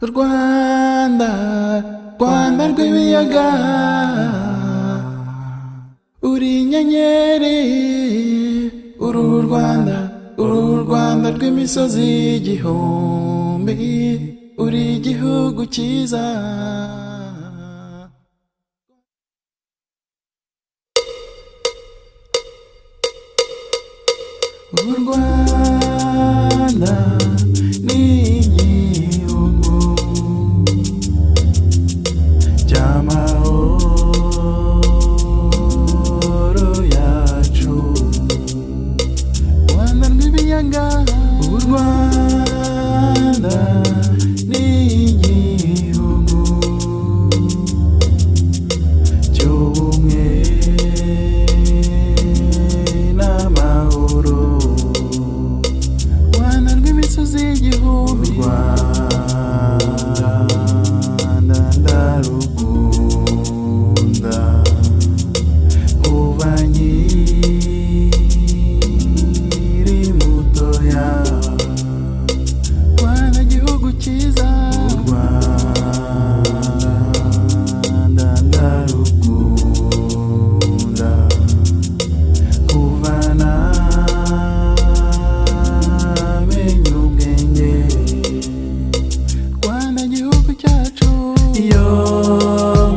Rwanda, Rwanda rw'ibiyaga, uri inyenyeri, uru Rwanda, uru Rwanda rw'imisozi igihumbi, uri igihugu cyiza. U Rwanda ni igihugu cy'amahoro yacu, Rwanda rw'ibiyaga. U Rwanda ni igihugu cy'ubumwe n'amahoro, Rwanda rw'imisozi igihumbi. Rwanda ndarukunda kuva nkiri mutoya, Rwanda gihugu cyiza. Rwanda ndarukunda kuva namenye ubwenge, Rwanda gihugu cyacu. Iyo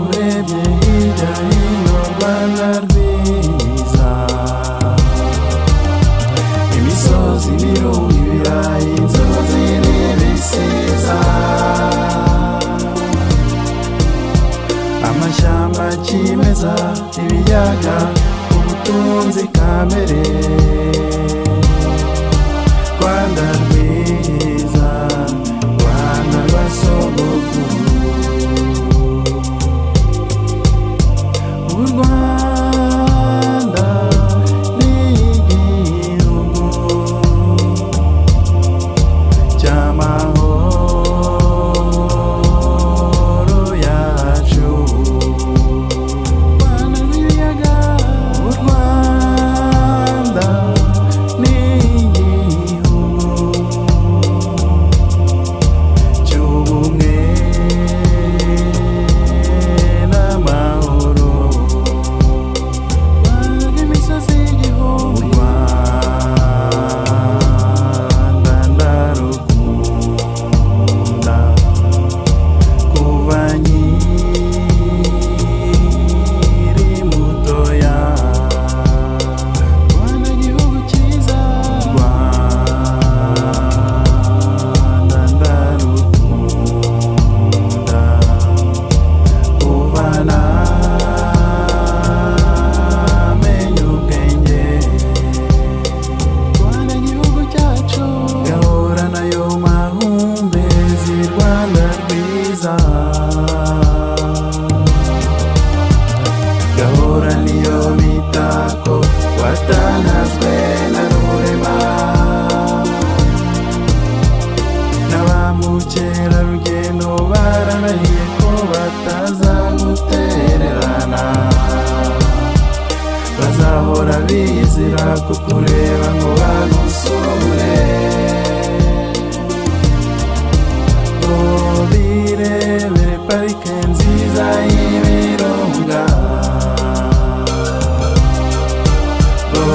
urebye hirya hino, Rwanda rwiza, imisozi, ibirunga, ibirayi, inzuzi n'ibisiza, amashyamba kimeza, ibiyaga, ubutunzi kamere, Rwanda rwiza, Rwanda rwa sogokuru. U Rwanda ni igihugu cy'amahoro yacu, Rwanda rw'ibiyaga. U Rwanda ni igihugu cy'ubumwe n'amahoro, Rwanda rw'imisozi igihumbi. Rwanda ndarukunda kuva nkiri mutoya, Rwanda gihugu cyiza. Rwanda ndarukunda kuva namenye ubwenge, Rwanda gihugu cyacu. Gahora nayo mahumbezi, Rwanda rwiza, gahora niyo mitako watanazwe na rurema, n'abamukerarugendo bararahiye ko batazagutererana, bazahora bizira kukureba ngo bagusure, ngo birebere parike nziza y'ibirunga, ngo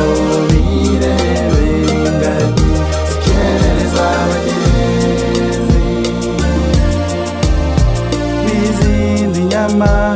birebere ingagi zikerereza abagenzi, n'izindi nyamaswa